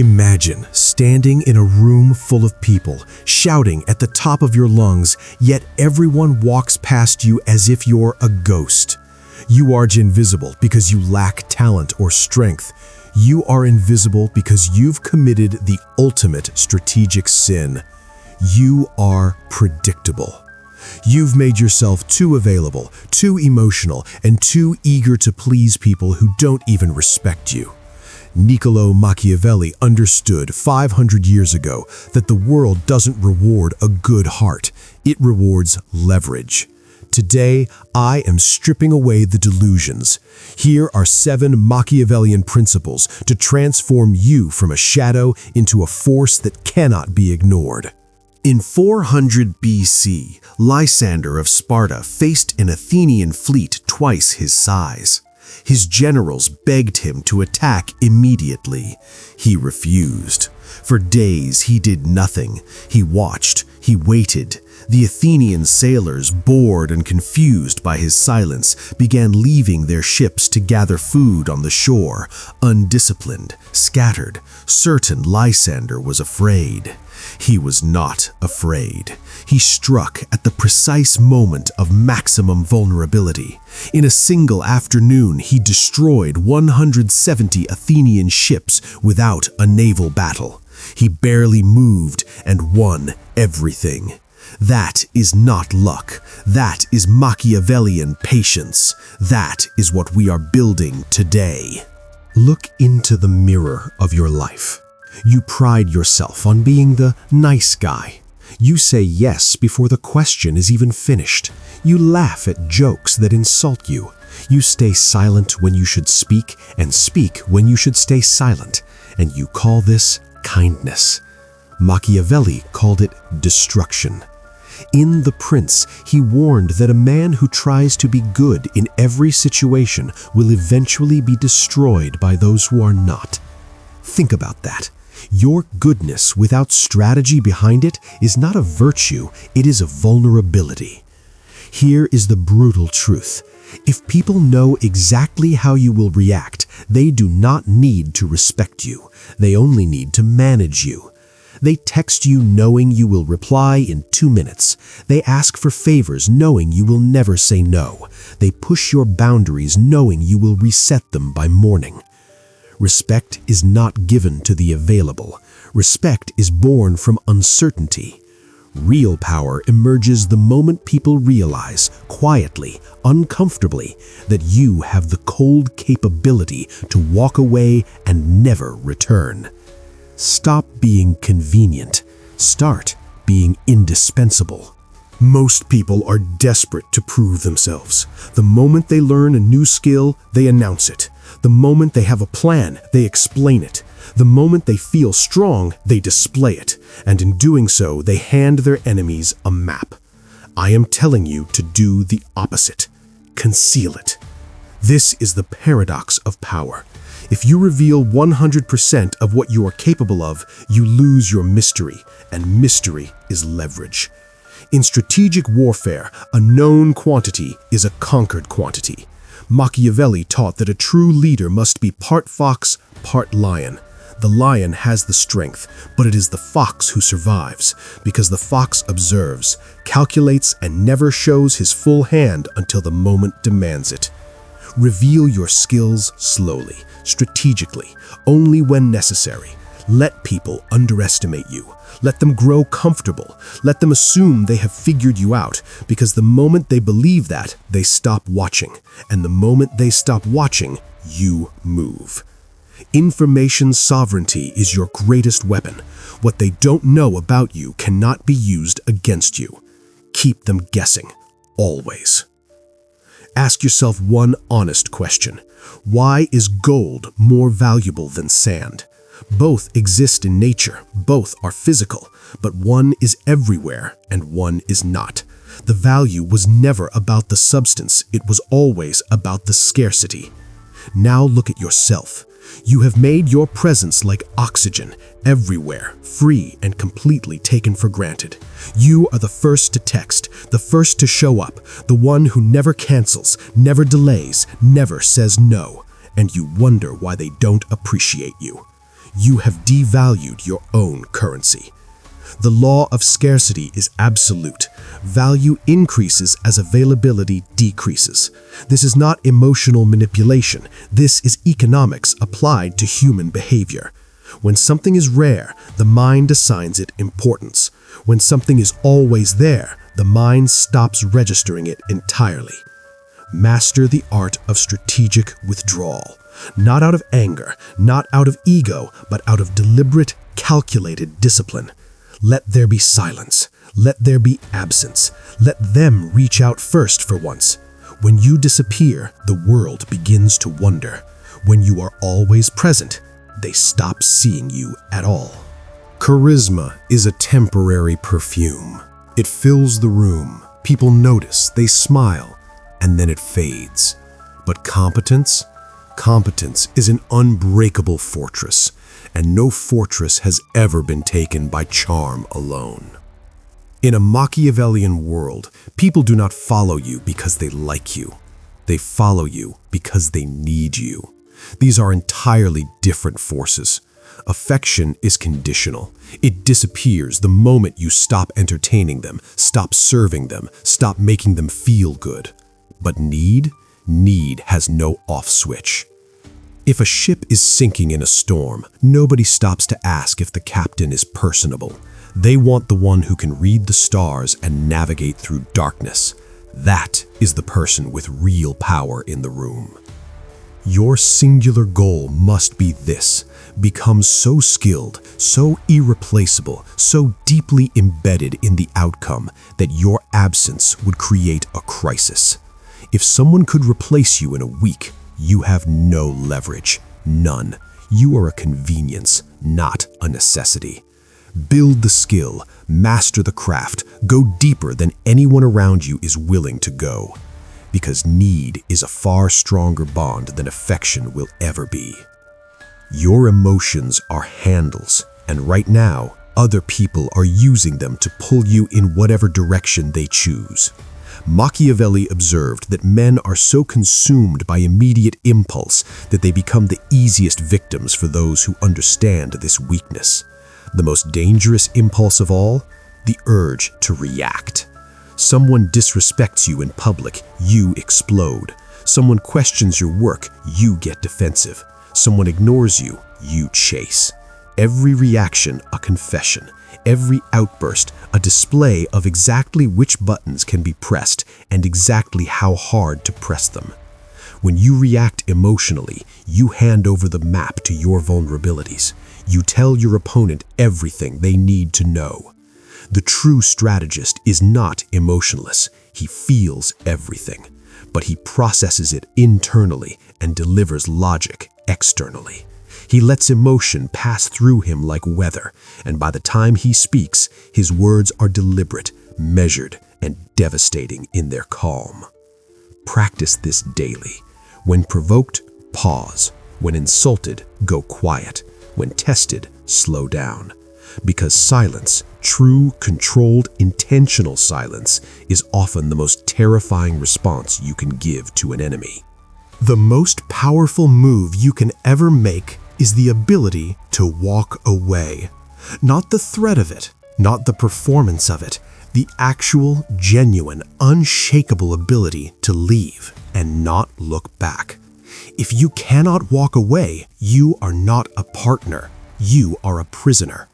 Imagine standing in a room full of people, shouting at the top of your lungs, yet everyone walks past you as if you're a ghost. You are invisible because you lack talent or strength. You are invisible because you've committed the ultimate strategic sin. You are predictable. You've made yourself too available, too emotional, and too eager to please people who don't even respect you. Niccolò Machiavelli understood 500 years ago that the world doesn't reward a good heart, it rewards leverage. Today, I am stripping away the delusions. Here are 7 Machiavellian principles to transform you from a shadow into a force that cannot be ignored. In 400 BC, Lysander of Sparta faced an Athenian fleet twice his size. His generals begged him to attack immediately. He refused. For days he did nothing. He watched, he waited. The Athenian sailors, bored and confused by his silence, began leaving their ships to gather food on the shore. Undisciplined, scattered, certain Lysander was afraid. He was not afraid. He struck at the precise moment of maximum vulnerability. In a single afternoon, he destroyed 170 Athenian ships without a naval battle. He barely moved and won everything. That is not luck. That is Machiavellian patience. That is what we are building today. Look into the mirror of your life. You pride yourself on being the nice guy. You say yes before the question is even finished. You laugh at jokes that insult you. You stay silent when you should speak and speak when you should stay silent. And you call this kindness. Machiavelli called it destruction. In The Prince, he warned that a man who tries to be good in every situation will eventually be destroyed by those who are not. Think about that. Your goodness without strategy behind it is not a virtue, it is a vulnerability. Here is the brutal truth. If people know exactly how you will react, they do not need to respect you. They only need to manage you. They text you knowing you will reply in 2 minutes. They ask for favors knowing you will never say no. They push your boundaries knowing you will reset them by morning. Respect is not given to the available. Respect is born from uncertainty. Real power emerges the moment people realize, quietly, uncomfortably, that you have the cold capability to walk away and never return. Stop being convenient. Start being indispensable. Most people are desperate to prove themselves. The moment they learn a new skill, they announce it. The moment they have a plan, they explain it. The moment they feel strong, they display it. And in doing so, they hand their enemies a map. I am telling you to do the opposite. Conceal it. This is the paradox of power. If you reveal 100% of what you are capable of, you lose your mystery, and mystery is leverage. In strategic warfare, a known quantity is a conquered quantity. Machiavelli taught that a true leader must be part fox, part lion. The lion has the strength, but it is the fox who survives, because the fox observes, calculates, and never shows his full hand until the moment demands it. Reveal your skills slowly, strategically, only when necessary. Let people underestimate you. Let them grow comfortable. Let them assume they have figured you out, because the moment they believe that, they stop watching. And the moment they stop watching, you move. Information sovereignty is your greatest weapon. What they don't know about you cannot be used against you. Keep them guessing, always. Ask yourself one honest question. Why is gold more valuable than sand? Both exist in nature, both are physical, but one is everywhere and one is not. The value was never about the substance, it was always about the scarcity. Now look at yourself. You have made your presence like oxygen, everywhere, free and completely taken for granted. You are the first to text, the first to show up, the one who never cancels, never delays, never says no, and you wonder why they don't appreciate you. you have devalued your own currency. The law of scarcity is absolute. Value increases as availability decreases. This is not emotional manipulation. This is economics applied to human behavior. When something is rare, the mind assigns it importance. When something is always there, the mind stops registering it entirely. Master the art of strategic withdrawal. Not out of anger, not out of ego, but out of deliberate, calculated discipline. Let there be silence. Let there be absence. Let them reach out first for once. When you disappear, the world begins to wonder. When you are always present, they stop seeing you at all. Charisma is a temporary perfume. It fills the room. People notice, they smile, and then it fades. But competence? Competence is an unbreakable fortress, and no fortress has ever been taken by charm alone. In a Machiavellian world, people do not follow you because they like you. They follow you because they need you. These are entirely different forces. Affection is conditional. It disappears the moment you stop entertaining them, stop serving them, stop making them feel good. But need has no off switch. If a ship is sinking in a storm, nobody stops to ask if the captain is personable. They want the one who can read the stars and navigate through darkness. That is the person with real power in the room. Your singular goal must be this: become so skilled, so irreplaceable, so deeply embedded in the outcome that your absence would create a crisis. If someone could replace you in a week, you have no leverage, none. You are a convenience, not a necessity. Build the skill, master the craft, go deeper than anyone around you is willing to go. Because need is a far stronger bond than affection will ever be. Your emotions are handles, and right now, other people are using them to pull you in whatever direction they choose. Machiavelli observed that men are so consumed by immediate impulse that they become the easiest victims for those who understand this weakness. The most dangerous impulse of all? The urge to react. Someone disrespects you in public, you explode. Someone questions your work, you get defensive. Someone ignores you, you chase. Every reaction a confession. Every outburst a display of exactly which buttons can be pressed and exactly how hard to press them. When you react emotionally, you hand over the map to your vulnerabilities. You tell your opponent everything they need to know. The true strategist is not emotionless. He feels everything, but he processes it internally and delivers logic externally. He lets emotion pass through him like weather, and by the time he speaks, his words are deliberate, measured, and devastating in their calm. Practice this daily. When provoked, pause. When insulted, go quiet. When tested, slow down. Because silence, true, controlled, intentional silence, is often the most terrifying response you can give to an enemy. The most powerful move you can ever make is the ability to walk away. Not the threat of it, not the performance of it, the actual, genuine, unshakable ability to leave and not look back. If you cannot walk away, you are not a partner, you are a prisoner.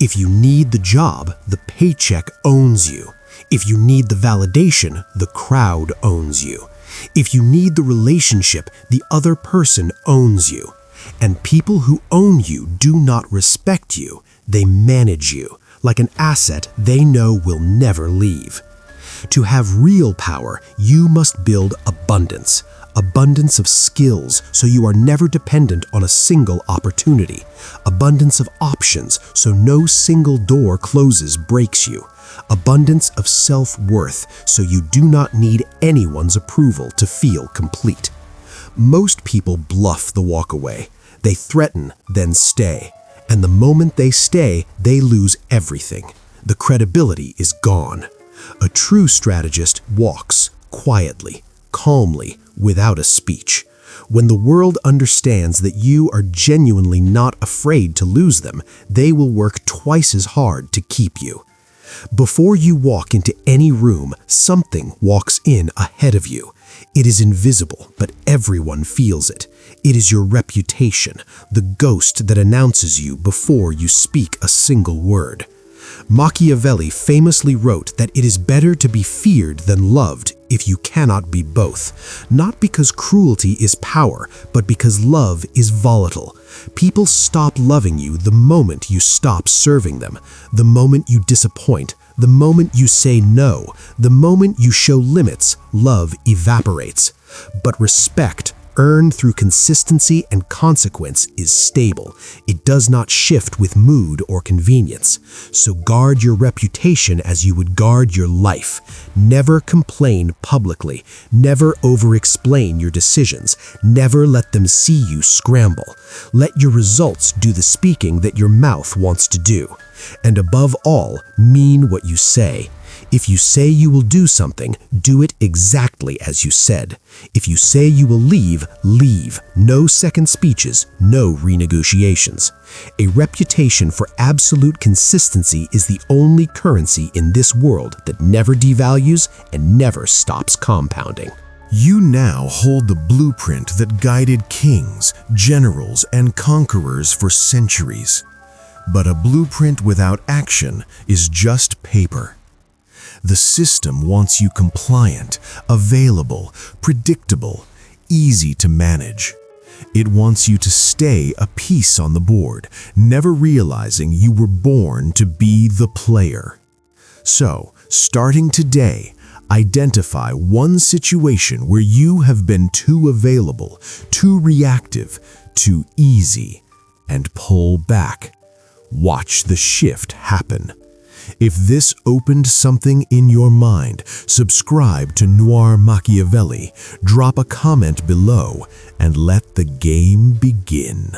If you need the job, the paycheck owns you. If you need the validation, the crowd owns you. If you need the relationship, the other person owns you. And people who own you do not respect you, they manage you, like an asset they know will never leave. To have real power, you must build abundance. Abundance of skills, so you are never dependent on a single opportunity. Abundance of options, so no single door closes breaks you. Abundance of self-worth, so you do not need anyone's approval to feel complete. Most people bluff the walk away. They threaten, then stay. And the moment they stay, they lose everything. The credibility is gone. A true strategist walks quietly, calmly, without a speech. When the world understands that you are genuinely not afraid to lose them, they will work twice as hard to keep you. Before you walk into any room, something walks in ahead of you. It is invisible, but everyone feels it. It is your reputation, the ghost that announces you before you speak a single word. Machiavelli famously wrote that it is better to be feared than loved if you cannot be both, not because cruelty is power, but because love is volatile. People stop loving you the moment you stop serving them, the moment you disappoint, the moment you say no, the moment you show limits, love evaporates. But respect, earned through consistency and consequence, is stable. It does not shift with mood or convenience. So guard your reputation as you would guard your life. Never complain publicly. Never over-explain your decisions. Never let them see you scramble. Let your results do the speaking that your mouth wants to do. And above all, mean what you say. If you say you will do something, do it exactly as you said. If you say you will leave, leave. No second speeches, no renegotiations. A reputation for absolute consistency is the only currency in this world that never devalues and never stops compounding. You now hold the blueprint that guided kings, generals, and conquerors for centuries. But a blueprint without action is just paper. The system wants you compliant, available, predictable, easy to manage. It wants you to stay a piece on the board, never realizing you were born to be the player. So, starting today, identify one situation where you have been too available, too reactive, too easy, and pull back. Watch the shift happen. If this opened something in your mind, subscribe to NoirMachiavelli, drop a comment below, and let the game begin.